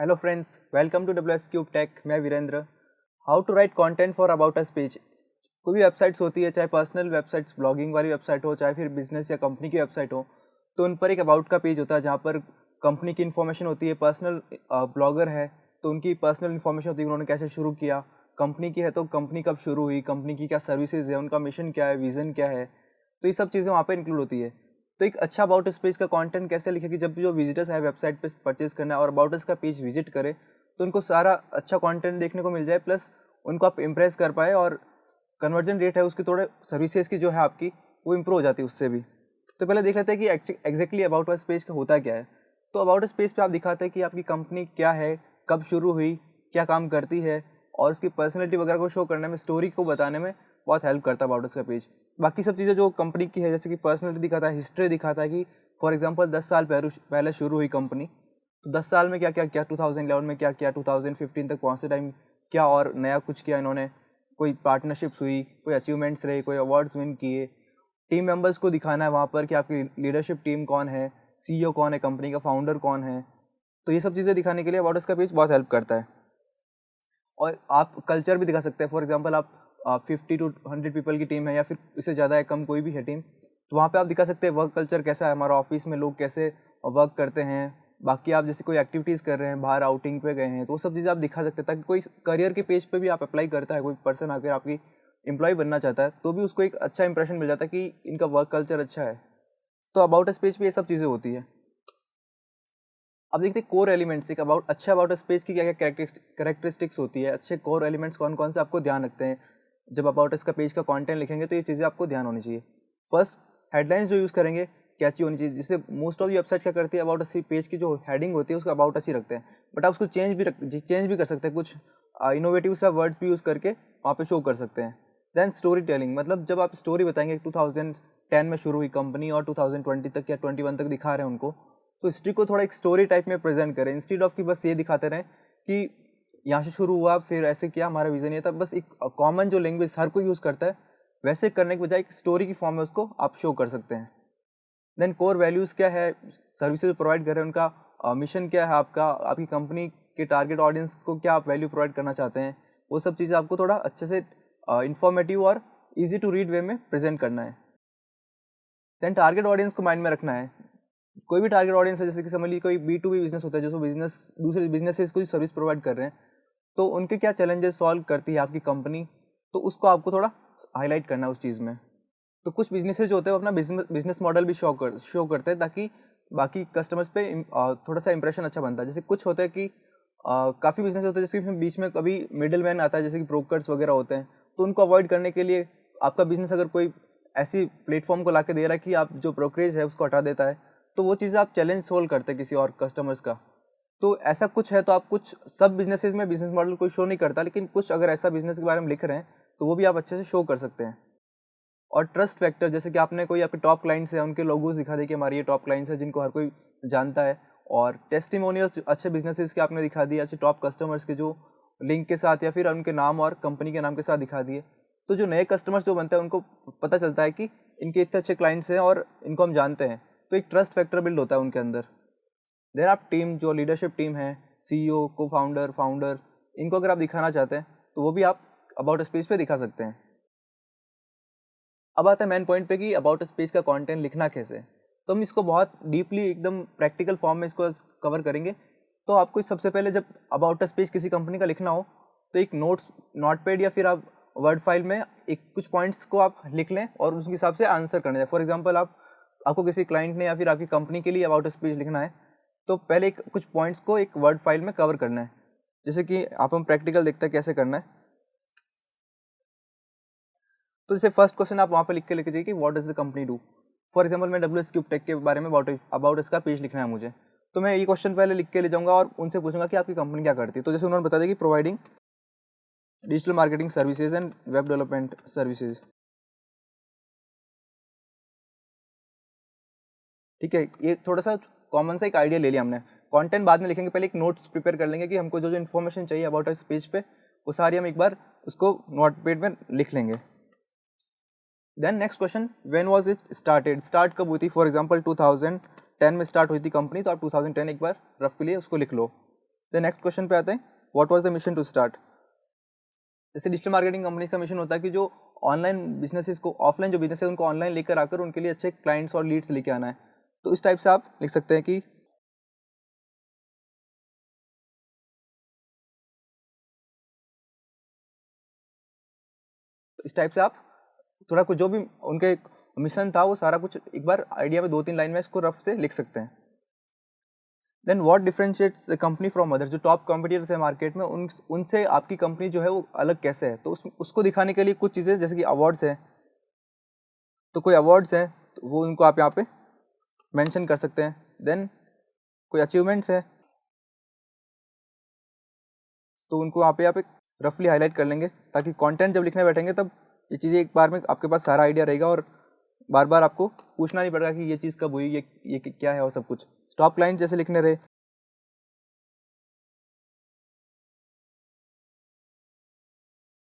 Hello friends, welcome to WS cube tech. मैं Virendra. How to write content for about us page. कोई भी websites होती है, चाहे पर्सनल वेबसाइट्स, ब्लॉगिंग वाली वेबसाइट हो, चाहे फिर बिजनेस या कंपनी की वेबसाइट हो, तो उन पर एक अबाउट का पेज होता है जहाँ पर कंपनी की इन्फॉर्मेशन होती है। पर्सनल ब्लॉगर है तो उनकी पर्सनल इन्फॉर्मेशन होती है, उन्होंने कैसे शुरू किया। कंपनी की है तो कंपनी कब शुरू हुई, कंपनी की क्या सर्विसेज है, उनका मिशन क्या है, विजन क्या है, तो ये सब चीज़ें वहाँ पर इंक्लूड होती है। तो एक अच्छा अबाउट अस पेज का कंटेंट कैसे लिखे कि जब जो विजिटर्स है वेबसाइट पे परचेज करना है और अबाउट अस का पेज विजिट करे तो उनको सारा अच्छा कंटेंट देखने को मिल जाए, प्लस उनको आप इम्प्रेस कर पाए और कन्वर्जन रेट है उसकी, थोड़े सर्विसेज की जो है आपकी, वो इम्प्रूव हो जाती है उससे भी। तो पहले देख लेते हैं कि एग्जैक्टली अबाउट अस पेज का होता क्या है। तो अबाउट अस पेज पे आप दिखाते हैं कि आपकी कंपनी क्या है, कब शुरू हुई, क्या काम करती है, और उसकी पर्सनैलिटी वगैरह को शो करने में, स्टोरी को बताने में बहुत हेल्प करता है अबाउट अस का पेज। बाकी सब चीज़ें जो कंपनी की है, जैसे कि पर्सनैलिटी दिखाता है, हिस्ट्री दिखाता है कि फॉर एग्जांपल 10 साल पहले शुरू हुई कंपनी, तो 10 साल में क्या क्या किया, 2011 में क्या किया, 2015 तक पहुँचते टाइम क्या और नया कुछ किया इन्होंने, कोई पार्टनरशिप्स हुई, कोई अचीवमेंट्स रहे, कोई अवार्ड्स विन किए। टीम मेंबर्स को दिखाना है वहाँ पर कि आपकी लीडरशिप टीम कौन है, CEO कौन है, कंपनी का फाउंडर कौन है। तो ये सब चीज़ें दिखाने के लिए अबाउट अस का पेज बहुत हेल्प करता है। और आप कल्चर भी दिखा सकते हैं। फॉर एग्जांपल आप 50 to 100 पीपल की टीम है या फिर इससे ज़्यादा है, कम कोई भी है टीम, तो वहाँ पे आप दिखा सकते हैं वर्क कल्चर कैसा है, हमारा ऑफिस में लोग कैसे वर्क करते हैं। बाकी आप जैसे कोई एक्टिविटीज़ कर रहे हैं, बाहर आउटिंग पे गए हैं, तो वो सब चीज़ें आप दिखा सकते हैं ताकि कोई करियर के पेज पे भी आप अप्लाई करता है, कोई पर्सन आकर आपकी एम्प्लॉय बनना चाहता है तो भी उसको एक अच्छा इंप्रेशन मिल जाता है कि इनका वर्क कल्चर अच्छा है। तो अबाउट अस पेज पे ये सब चीज़ें होती है। अब देखते हैं कोर एलिमेंट्स, एक अच्छा अबाउट अस पेज की क्या क्या कैरेक्टरिस्टिक्स होती है, अच्छे कोर एलिमेंट्स कौन कौन से आपको ध्यान रखते हैं जब अबाउट अस का पेज का कंटेंट लिखेंगे, तो ये चीज़ें आपको ध्यान होनी चाहिए। फर्स्ट, हेडलाइंस जो यूज़ करेंगे कैची होनी चाहिए, जिससे मोस्ट ऑफ दी वेबसाइट्स क्या करती है, अबाउट अस पेज की जो हेडिंग होती है उसका अबाउट अस ही रखते हैं, बट आप उसको चेंज भी कर सकते हैं, कुछ इनोवेटिव सा वर्ड्स भी यूज़ करके वहाँ पे शो कर सकते हैं। देन स्टोरी टेलिंग, मतलब जब आप स्टोरी बताएंगे 2010 में शुरू हुई कंपनी और 2020 तक या 21 तक दिखा रहे हैं उनको, तो हिस्ट्री को थोड़ा एक स्टोरी टाइप में प्रेजेंट करें, इंस्टेड ऑफ कि बस ये दिखाते रहें कि यहाँ से शुरू हुआ फिर ऐसे किया, हमारा विजन ये था। बस एक कॉमन जो लैंग्वेज हर कोई यूज़ करता है वैसे करने के बजाय एक स्टोरी की फॉर्म में उसको आप शो कर सकते हैं। देन कोर वैल्यूज़ क्या है, सर्विसेज प्रोवाइड कर रहे हैं, उनका मिशन क्या है, आपकी कंपनी के टारगेट ऑडियंस को क्या आप वैल्यू प्रोवाइड करना चाहते हैं, वो सब चीज़ें आपको थोड़ा अच्छे से इंफॉर्मेटिव और ईजी टू रीड वे में प्रेजेंट करना है। देन टारगेट ऑडियंस को माइंड में रखना है। कोई भी टारगेट ऑडियंस है, जैसे कि समझ लीजिए कोई B2B बिजनेस होता है जो बिजनेस दूसरे बिजनेसेस को सर्विस प्रोवाइड कर रहे हैं, तो उनके क्या चैलेंजेस सॉल्व करती है आपकी कंपनी, तो उसको आपको थोड़ा हाईलाइट करना है उस चीज़ में। तो कुछ बिजनेसेस जो होते हैं वो अपना बिजनेस मॉडल भी शो करते हैं ताकि बाकी कस्टमर्स पे थोड़ा सा इंप्रेशन अच्छा बनता है। जैसे कुछ होता है कि काफ़ी बिजनेस होते हैं जिसके बीच में कभी मिडिल मैन आता है, जैसे कि ब्रोकर्स वगैरह होते हैं, तो उनको अवॉइड करने के लिए आपका बिजनेस अगर कोई ऐसी प्लेटफॉर्म को ला के दे रहा है कि आप जो ब्रोकरेज है उसको हटा देता है, तो वो चीज़ आप चैलेंज सोल्व करते हैं किसी और कस्टमर्स का। तो ऐसा कुछ है तो आप कुछ, सब बिजनेसेस में बिजनेस मॉडल कोई शो नहीं करता, लेकिन कुछ अगर ऐसा बिजनेस के बारे में लिख रहे हैं तो वो भी आप अच्छे से शो कर सकते हैं। और ट्रस्ट फैक्टर, जैसे कि आपने कोई आपके टॉप क्लाइंट्स हैं उनके लोगोस दिखा दिए कि हमारी ये टॉप क्लाइंट्स हैं जिनको हर कोई जानता है, और टेस्टिमोनियल्स अच्छे बिजनेसेस के आपने दिखा दिए, अच्छे टॉप कस्टमर्स के जो लिंक के साथ या फिर उनके नाम और कंपनी के नाम के साथ दिखा दिए, तो जो नए कस्टमर्स जो बनते हैं उनको पता चलता है कि इनके इतने अच्छे क्लाइंट्स हैं और इनको हम जानते हैं, तो एक ट्रस्ट फैक्टर बिल्ड होता है उनके अंदर। देन आप टीम, जो लीडरशिप टीम है, CEO, को फाउंडर, इनको अगर आप दिखाना चाहते हैं तो वो भी आप अबाउट स्पेस पे दिखा सकते हैं। अब आता है मेन पॉइंट पे कि अबाउट स्पेस का कंटेंट लिखना कैसे। तो हम इसको बहुत डीपली एकदम प्रैक्टिकल फॉर्म में इसको कवर करेंगे। तो आपको सबसे पहले जब अबाउट स्पेस किसी कंपनी का लिखना हो तो एक नोटपैड या फिर आप वर्ड फाइल में एक कुछ पॉइंट्स को आप लिख लें और उसके हिसाब से आंसर करना है। फॉर एग्जांपल आपको किसी क्लाइंट ने या फिर आपकी कंपनी के लिए अबाउट स्पेस लिखना है, तो पहले कुछ पॉइंट्स को एक वर्ड फाइल में कवर करना है। जैसे कि हम प्रैक्टिकल देखते हैं कैसे करना है। तो जैसे फर्स्ट क्वेश्चन आप वहाँ पे लिख के लेके जाइए कि what does the company do. For example मैं WS क्यूब टेक के बारे में अबाउट इसका पेज लिखना है मुझे, तो मैं ये क्वेश्चन पहले लिख के ले जाऊँगा और उनसे पूछूंगा कि आपकी कंपनी क्या करती है। तो जैसे उन्होंने बता दिया कि providing digital marketing services and web development services. ठीक है, ये थोड़ा सा कॉमन सा एक आइडिया ले लिया हमने। कंटेंट बाद में लिखेंगे, पहले एक नोट्स प्रिपेयर कर लेंगे कि हमको जो जो इन्फॉर्मेशन चाहिए अबाउट इस पेज पे वो सारी हम एक बार उसको नोटपैड में लिख लेंगे। Then next question, when was it started, start कब हुई थी। फॉर एग्जांपल 2010 में स्टार्ट हुई थी कंपनी, तो आप 2010 एक बार रफ के लिए उसको लिख लो। द नेक्स्ट क्वेश्चन पे आते हैं, what was the mission to start. जैसे डिजिटल मार्केटिंग कंपनी का मिशन होता है कि जो ऑनलाइन बिजनेसेस को, ऑफलाइन जो बिजनेस है उनको ऑनलाइन लेकर आकर उनके लिए अच्छे क्लाइंट्स और लीड्स लेके आना है। तो इस टाइप से आप लिख सकते हैं कि इस टाइप से आप थोड़ा कुछ जो भी उनके मिशन था वो सारा कुछ एक बार आइडिया में 2-3 लाइन में इसको रफ से लिख सकते हैं। Then what differentiates the company from other, जो टॉप कॉम्पिटिटर्स है मार्केट में उनसे आपकी कंपनी जो है वो अलग कैसे है। तो उसको दिखाने के लिए कुछ चीज़ें जैसे कि अवार्ड्स है, तो कोई अवार्ड्स हैं तो वो उनको आप यहाँ पे मेंशन कर सकते हैं। देन कोई अचीवमेंट्स है तो उनको यहाँ पे रफली हाईलाइट कर लेंगे, ताकि कंटेंट जब लिखने बैठेंगे तब ये चीज़ें एक बार में आपके पास सारा आइडिया रहेगा और बार बार आपको पूछना नहीं पड़ेगा कि ये चीज़ कब हुई, ये क्या है और सब कुछ। टॉप क्लाइंट जैसे लिखने रहे,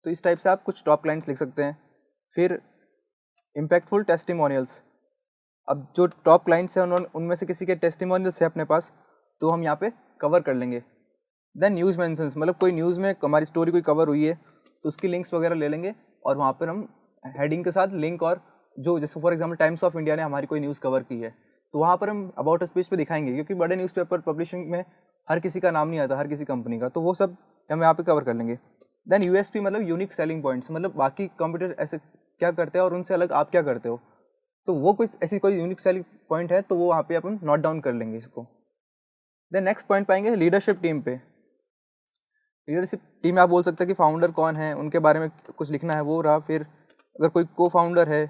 तो इस टाइप से आप कुछ टॉप क्लाइंट्स लिख सकते हैं। फिर इम्पैक्टफुल टेस्टिमोनियल्स, अब जो टॉप क्लाइंट्स हैं उनमें से किसी के टेस्टिमोनियल्स है अपने पास तो हम यहाँ पे कवर कर लेंगे। देन न्यूज़ मेंशंस, मतलब कोई न्यूज़ में हमारी स्टोरी कोई कवर हुई है तो उसकी लिंक्स वगैरह ले लेंगे और वहाँ पर हम हेडिंग के साथ लिंक, और जो जैसे for example times of India ने हमारी कोई न्यूज़ कवर की है तो वहाँ पर हम अबाउट अस पेज पे दिखाएंगे, क्योंकि बड़े न्यूज़पेपर पब्लिशिंग में हर किसी का नाम नहीं आता, हर किसी कंपनी का, तो वो सब हम यहाँ पे कवर कर लेंगे। देन यूएसपी मतलब यूनिक सेलिंग पॉइंट्स, मतलब बाकी कंप्यूटर ऐसे क्या करते हैं और उनसे अलग आप क्या करते हो, तो वो कोई ऐसी कोई यूनिक सेलिंग पॉइंट है तो वो वहाँ पे अपन नोट डाउन कर लेंगे इसको। देन नेक्स्ट पॉइंट पाएंगे लीडरशिप टीम पे। लीडरशिप टीम में आप बोल सकते हैं कि फाउंडर कौन है, उनके बारे में कुछ लिखना है वो रहा। फिर अगर कोई को फाउंडर है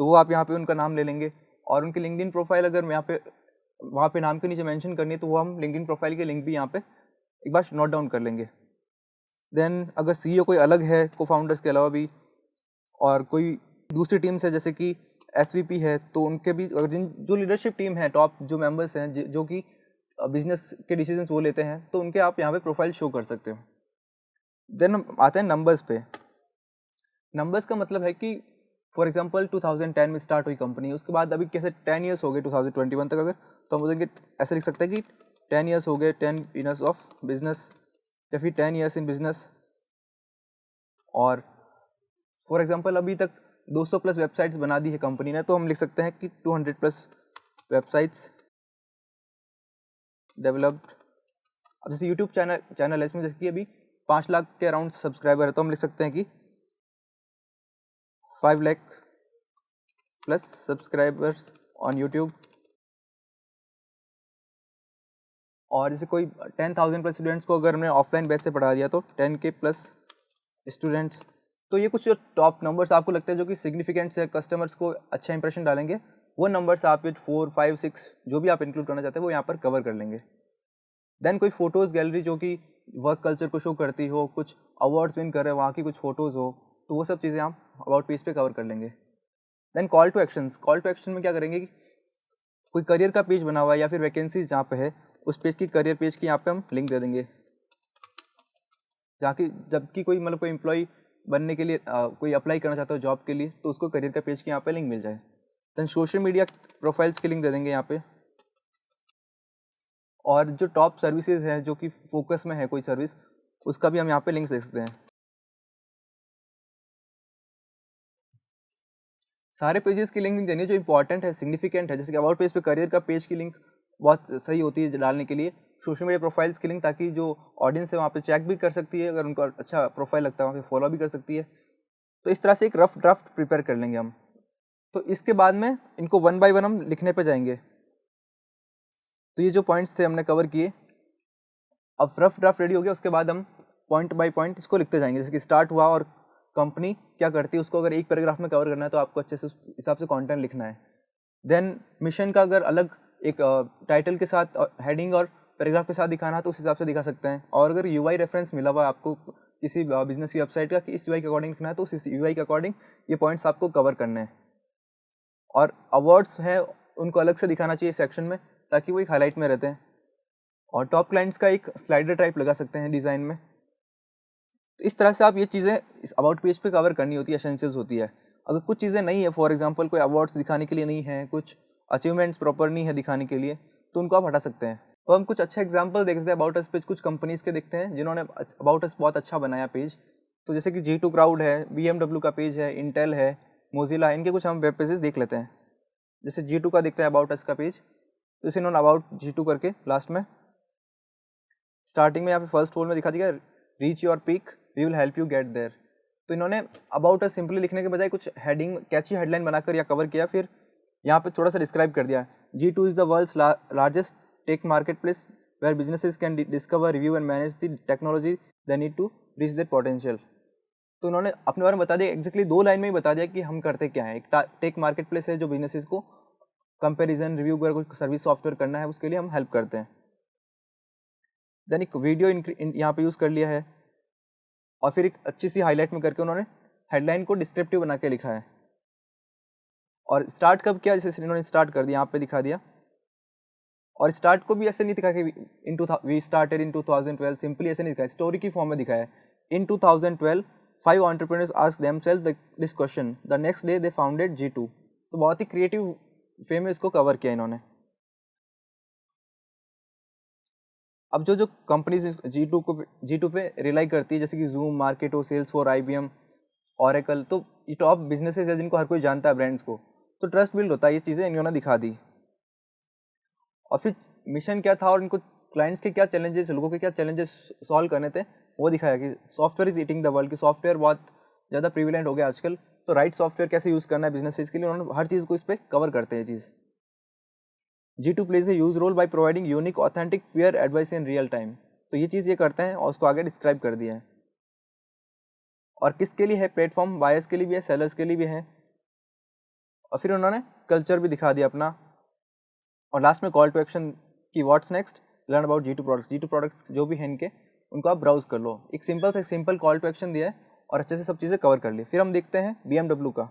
तो वो आप यहाँ पे उनका नाम ले लेंगे, और उनकी लिंक्डइन प्रोफाइल अगर यहाँ पे वहाँ पे नाम के नीचे मेंशन करनी है तो वो हम लिंक्डइन प्रोफाइल के लिंक भी यहाँ पे एक बार नोट डाउन कर लेंगे। देन अगर सीईओ कोई अलग है को फाउंडर्स के अलावा भी, और कोई दूसरी टीम से जैसे कि एसवीपी है, तो उनके भी जो लीडरशिप टीम है, टॉप जो मेंबर्स हैं जो कि बिजनेस के डिसीजंस वो लेते हैं, तो उनके आप यहाँ पे प्रोफाइल शो कर सकते हो। देन हम आते हैं नंबर्स पे। नंबर्स का मतलब है कि फॉर एग्जांपल 2010 में स्टार्ट हुई कंपनी, उसके बाद अभी कैसे 10 ईयर्स हो गए 2021 तक, अगर तो हम बोलेंगे ऐसे लिख सकते हैं कि 10 ईयर्स हो गए, 10 ईयर्स ऑफ बिजनेस, या फिर 10 ईयर्स इन बिजनेस। और फॉर एग्जांपल अभी तक 200 प्लस वेबसाइट्स बना दी है कंपनी ने, तो हम लिख सकते हैं कि 200 प्लस वेबसाइट्स डेवलप्ड। अब जैसे यूट्यूब चैनल है, इसमें जैसे कि अभी 5 लाख के अराउंड सब्सक्राइबर है, तो हम लिख सकते हैं कि 5 lakh plus subscribers on YouTube. और जैसे कोई 10,000 प्लस स्टूडेंट्स को अगर हमने ऑफलाइन बेस से पढ़ा दिया तो 10K प्लस स्टूडेंट्स। तो ये कुछ जो टॉप नंबर्स आपको लगते हैं जो कि सिग्निफिकेंट से कस्टमर्स को अच्छा इंप्रेशन डालेंगे, वो नंबर्स आप 4, 5, 6 जो भी आप इंक्लूड करना चाहते हैं वो यहाँ पर कवर कर लेंगे। देन कोई फोटोज़ गैलरी जो कि वर्क कल्चर को शो करती हो, कुछ अवार्ड्स विन कर रहे हैं वहाँ की कुछ फ़ोटोज़ हो, तो वो सब चीज़ें आप अबाउट पेज पे कवर कर लेंगे। Then call to actions, call to action में क्या करेंगे कि कोई करियर का पेज बना हुआ है या फिर वैकेंसीज जहाँ पे है उस पेज की, करियर पेज की यहाँ पे हम लिंक दे देंगे, जहाँ की जबकि कोई मतलब कोई एम्प्लॉय बनने के लिए कोई अप्लाई करना चाहता हो जॉब के लिए तो उसको करियर का पेज की यहाँ पे लिंक मिल जाए। देन सोशल मीडिया प्रोफाइल्स की लिंक दे देंगे यहाँ पे। और जो टॉप सर्विसेज हैं जो कि फोकस में है कोई सर्विस, उसका भी हम यहाँ पे लिंक्स दे सकते हैं। सारे पेजेस की लिंक देनी है जो इंपॉर्टेंट है, सिग्निफिकेंट है, जैसे कि अबाउट पेज पे करियर का पेज की लिंक बहुत सही होती है डालने के लिए। सोशल मीडिया प्रोफाइल्स की लिंक ताकि जो ऑडियंस है वहाँ पे चेक भी कर सकती है, अगर उनको अच्छा प्रोफाइल लगता है वहाँ पे फॉलो भी कर सकती है। तो इस तरह से एक रफ ड्राफ्ट प्रिपेयर कर लेंगे हम। तो इसके बाद में इनको 1 बाय 1 हम लिखने पे जाएंगे। तो ये जो पॉइंट्स थे हमने कवर किए, अब रफ ड्राफ्ट रेडी हो गया, उसके बाद हम पॉइंट बाय पॉइंट इसको लिखते जाएंगे। जैसे कि स्टार्ट हुआ और कंपनी क्या करती है उसको अगर एक पैराग्राफ में कवर करना है तो आपको अच्छे से उस हिसाब से कंटेंट लिखना है। देन मिशन का अगर अलग एक टाइटल के साथ हेडिंग और पैराग्राफ के साथ दिखाना है तो उस हिसाब से दिखा सकते हैं। और अगर यूआई रेफरेंस मिला हुआ है आपको किसी बिजनेस की वेबसाइट का कि इस यूआई के अकॉर्डिंग लिखना है तो उस यूआई के अकॉर्डिंग ये पॉइंट्स आपको कवर करने हैं। और अवार्ड्स हैं उनको अलग से दिखाना चाहिए सेक्शन में ताकि वो एक हाईलाइट में रहते हैं। और टॉप क्लाइंट्स का एक स्लाइडर टाइप लगा सकते हैं डिज़ाइन में। तो इस तरह से आप ये चीज़ें इस अबाउट पेज पे कवर करनी होती है, एसेंशियल्स होती है। अगर कुछ चीज़ें नहीं है, फॉर एग्जांपल कोई अवार्ड्स दिखाने के लिए नहीं है, कुछ अचीवमेंट्स प्रॉपर नहीं है दिखाने के लिए, तो उनको आप हटा सकते हैं। तो हम कुछ अच्छे एग्जाम्पल देखते हैं अबाउट अस पेज, कुछ कंपनीज के देखते हैं जिन्होंने अबाउट अस बहुत अच्छा बनाया पेज। तो जैसे कि G2 क्राउड है, BMW का पेज है, इंटेल है, मोजिला, इनके कुछ हम वेब पेजेस देख लेते हैं। जैसे G2 का देखते हैं अबाउट अस का पेज। तो इसे इन्होंने अबाउट G2 करके लास्ट में स्टार्टिंग में यहाँ पे फर्स्ट फोल्ड में दिखा दिया, reach your peak, we will help you get there. तो इन्होंने अबाउट अस सिंपली लिखने के बजाय कुछ हेडिंग, कैची हेडलाइन बनाकर या कवर किया, फिर यहाँ पे थोड़ा सा डिस्क्राइब कर दिया। G2 is the world's largest tech market place where businesses can discover, review and manage the technology they need to reach their potential. तो उन्होंने अपने बारे में बता दिया, एग्जैक्टली 2 लाइन में ही बता दिया कि हम करते क्या है। एक टेक मार्केट प्लेस है जो बिजनेसेस को कंपेरिजन, रिव्यू वगैरह कुछ सर्विस सॉफ्टवेयर करना है, उसके लिए हम हेल्प करते हैं। देन एक वीडियो यहाँ पे यूज़ कर लिया है, और फिर एक अच्छी सी हाईलाइट में करके उन्होंने हेडलाइन को डिस्क्रिप्टिव बना के लिखा है। और स्टार्ट कब किया, जैसे इन्होंने स्टार्ट कर दिया, यहाँ पे दिखा दिया। और स्टार्ट को भी ऐसे नहीं दिखा कि वी स्टार्टेड इन 2012, सिंपली ऐसे नहीं दिखाया, स्टोरी की फॉर्म में दिखाया है। इन 2012 5 entrepreneurs asked themselves this question, the next day they founded G2। तो बहुत ही क्रिएटिव वे में इसको कवर किया इन्होंने। अब जो कंपनीज G2 पे रिलाई करती है, जैसे कि जूम, मार्केटो, सेल्सफोर्स, IBM, ऑरेकल, तो ये टॉप बिजनेसेस है जिनको हर कोई जानता है, ब्रांड्स को, तो ट्रस्ट बिल्ड होता है। ये चीज़ें इन्होंने दिखा दी। और फिर मिशन क्या था और इनको क्लाइंट्स के क्या चैलेंजेस, लोगों के क्या चैलेंजेस सॉल्व करने थे, वो दिखाया कि software is eating the world, कि सॉफ्टवेयर बहुत ज़्यादा प्रिविलेंट हो गया आजकल, तो राइट सॉफ्टवेयर कैसे यूज़ करना है बिजनेसेस के लिए, उन्होंने हर चीज़ को इस पर कवर करते हैं चीज़। G2 plays a huge role by providing unique authentic peer advice in real time. तो ये चीज़ ये करते हैं और उसको आगे डिस्क्राइब कर दिया है। और किसके लिए है प्लेटफॉर्म, बायर्स के लिए भी है, सेलर्स के लिए भी है। और फिर उन्होंने कल्चर भी दिखा दिया अपना। और लास्ट में कॉल टू एक्शन की what's next, learn about G2 products. G2 products जो भी हैं इनके, उनको आप ब्राउज कर लो। एक सिंपल कॉल टू एक्शन दिया है और अच्छे से सब चीज़ें कवर कर ली। फिर हम देखते हैं BMW का।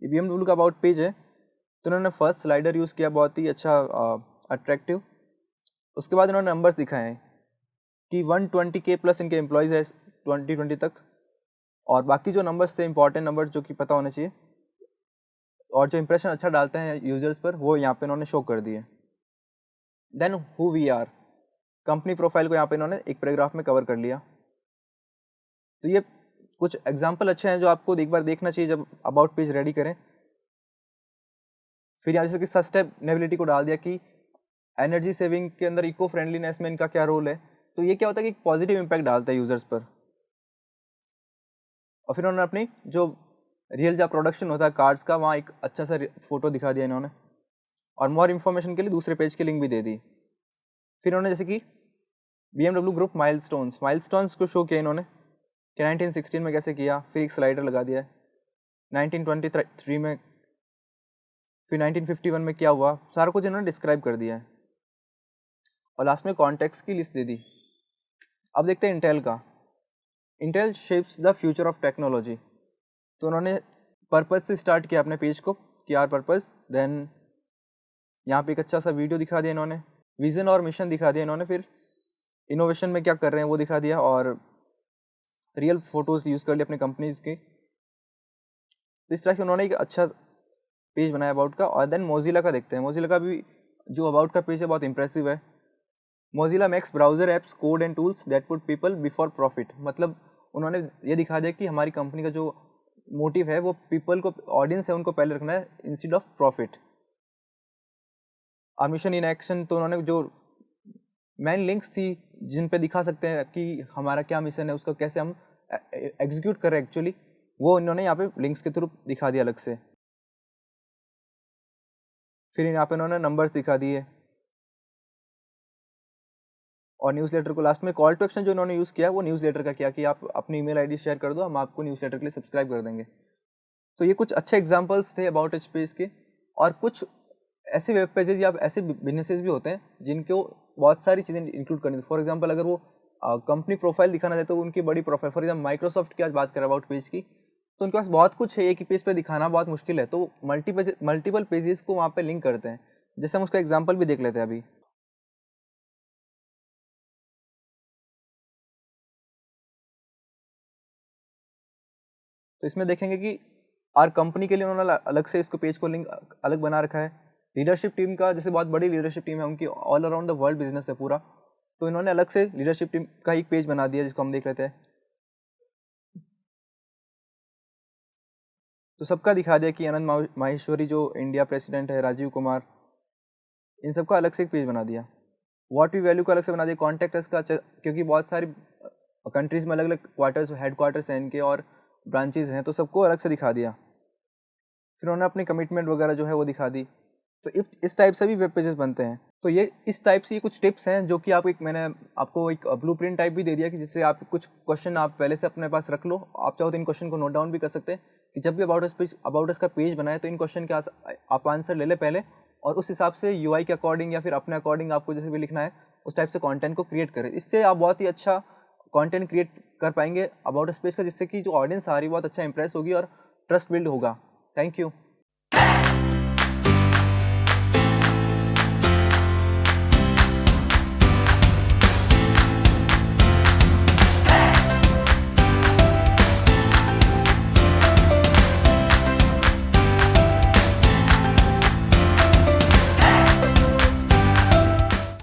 ये BMW का अबाउट पेज है। तो उन्होंने फर्स्ट स्लाइडर यूज़ किया, बहुत ही अच्छा, अट्रैक्टिव। उसके बाद इन्होंने नंबर्स दिखाए हैं कि 120K प्लस इनके एम्प्लॉयज़ है 2020 तक। और बाकी जो नंबर्स थे, इंपॉर्टेंट नंबर्स जो कि पता होने चाहिए और जो इंप्रेशन अच्छा डालते हैं यूजर्स पर, वो यहाँ पे इन्होंने शो कर दिए। Then who we are, company profile को यहाँ पे इन्होंने एक पैराग्राफ में कवर कर लिया। तो ये कुछ एग्जाम्पल अच्छे हैं जो आपको एक बार देखना चाहिए जब अबाउट पेज रेडी करें। फिर यहाँ जैसे कि सस्टेनेबिलिटी को डाल दिया कि एनर्जी सेविंग के अंदर इको फ्रेंडलीनेस में इनका क्या रोल है। तो ये क्या होता है कि पॉजिटिव इम्पैक्ट डालता है यूजर्स पर। और फिर उन्होंने अपनी जो रियल जहाँ प्रोडक्शन होता है कार्ड्स का, वहाँ एक अच्छा सा फोटो दिखा दिया इन्होंने। और मोर इन्फॉर्मेशन के लिए दूसरे पेज की लिंक भी दे दी। फिर उन्होंने जैसे कि BMW ग्रुप माइलस्टोन्स को शो किया इन्होंने कि 1916 में कैसे किया। फिर एक स्लाइडर लगा दिया है 1923 में, फिर 1951 में क्या हुआ, सारा कुछ इन्होंने डिस्क्राइब कर दिया है। और लास्ट में कॉन्टेक्स्ट की लिस्ट दे दी। अब देखते हैं इंटेल का। Intel shapes the future of technology. तो उन्होंने पर्पज से स्टार्ट किया अपने पेज को कि आर पर्पज। देन यहाँ पे एक अच्छा सा वीडियो दिखा दिया इन्होंने, विजन और मिशन दिखा दिया इन्होंने। फिर इनोवेशन में क्या कर रहे हैं वो दिखा दिया, और रियल फोटोज़ यूज़ कर ली अपनी कंपनीज की। तो इस तरह से उन्होंने एक अच्छा पेज बनाया अबाउट का। और देन मोजिला का देखते हैं। मोजिला का भी जो अबाउट का पेज है बहुत इंप्रेसिव है। Mozilla makes browser apps, code and tools that put people before profit. मतलब उन्होंने ये दिखा दिया कि हमारी कंपनी का जो मोटिव है वो पीपल को, ऑडियंस है उनको पहले रखना है इंस्टेड ऑफ प्रॉफिट। और मिशन इन एक्शन, तो उन्होंने जो मेन लिंक्स थी जिन पे दिखा सकते हैं कि हमारा क्या मिशन है, उसको कैसे हम एग्जीक्यूट कर रहे हैं एक्चुअली, वो इन्होंने यहाँ पे लिंक्स के थ्रू दिखा दिया अलग से। फिर यहाँ पे इन्होंने नंबर्स दिखा दिए। और न्यूज़लेटर को लास्ट में कॉल टू एक्शन जो इन्होंने यूज़ किया वो न्यूज़लेटर का किया कि आप अपनी ईमेल आईडी शेयर कर दो, हम आपको न्यूज़लेटर के लिए सब्सक्राइब कर देंगे। तो ये कुछ अच्छे एग्जांपल्स थे अबाउट एच पेज के। और कुछ ऐसे वेब पेजेस या ऐसे बिजनेसेस भी होते हैं जिनको बहुत सारी चीज़ें इंक्लूड करनी। फॉर एग्जांपल अगर वो कंपनी प्रोफाइल दिखाना चाहते तो उनकी बड़ी प्रोफाइल, फॉर एग्जाम्पल माइक्रोसॉफ्ट की आज बात करें अबाउट पेज की, तो उनके पास बहुत कुछ है, एक ही पेज पे दिखाना बहुत मुश्किल है, तो मल्टीपल पेजेस को वहाँ पे लिंक करते हैं। जैसे हम उसका एग्जाम्पल भी देख लेते हैं अभी। तो इसमें देखेंगे कि आर कंपनी के लिए उन्होंने अलग से इसको पेज को लिंक अलग बना रखा है लीडरशिप टीम का जैसे बहुत बड़ी लीडरशिप टीम है, उनकी all around the world business है पूरा, तो इन्होंने अलग से लीडरशिप टीम का एक पेज बना दिया जिसको हम देख लेते हैं। तो सबका दिखा दिया कि आनंद माहेश्वरी जो इंडिया प्रेसिडेंट है, राजीव कुमार, इन सबका अलग से एक पेज बना दिया। व्हाट वी वैल्यू का अलग से बना दिया। कॉन्टैक्ट अस का, क्योंकि बहुत सारी कंट्रीज़ में अलग अलग क्वार्टर्स, हेड क्वार्टर्स हैं इनके और ब्रांचेज हैं, तो सबको अलग से दिखा दिया। फिर उन्होंने अपनी कमिटमेंट वगैरह जो है वो दिखा दी। तो इस टाइप से भी वेब पेजेस बनते हैं। तो ये इस टाइप से ये कुछ टिप्स हैं जो कि आप मैंने आपको एक ब्लूप्रिंट टाइप भी दे दिया कि जिससे आप कुछ क्वेश्चन आप पहले से अपने पास रख लो। आप चाहो तो इन क्वेश्चन को नोट डाउन भी कर सकते हैं कि जब भी अबाउट अस का पेज बनाए तो इन क्वेश्चन के आप आंसर ले ले पहले, और उस हिसाब से यूआई के अकॉर्डिंग या फिर अपने अकॉर्डिंग आपको जैसे भी लिखना है उस टाइप से कंटेंट को क्रिएट करें। इससे आप बहुत ही अच्छा कंटेंट क्रिएट कर पाएंगे अबाउट अस पेज का, जिससे कि जो ऑडियंस आ रही है बहुत अच्छा इंप्रेस होगी और ट्रस्ट बिल्ड होगा। Thank you.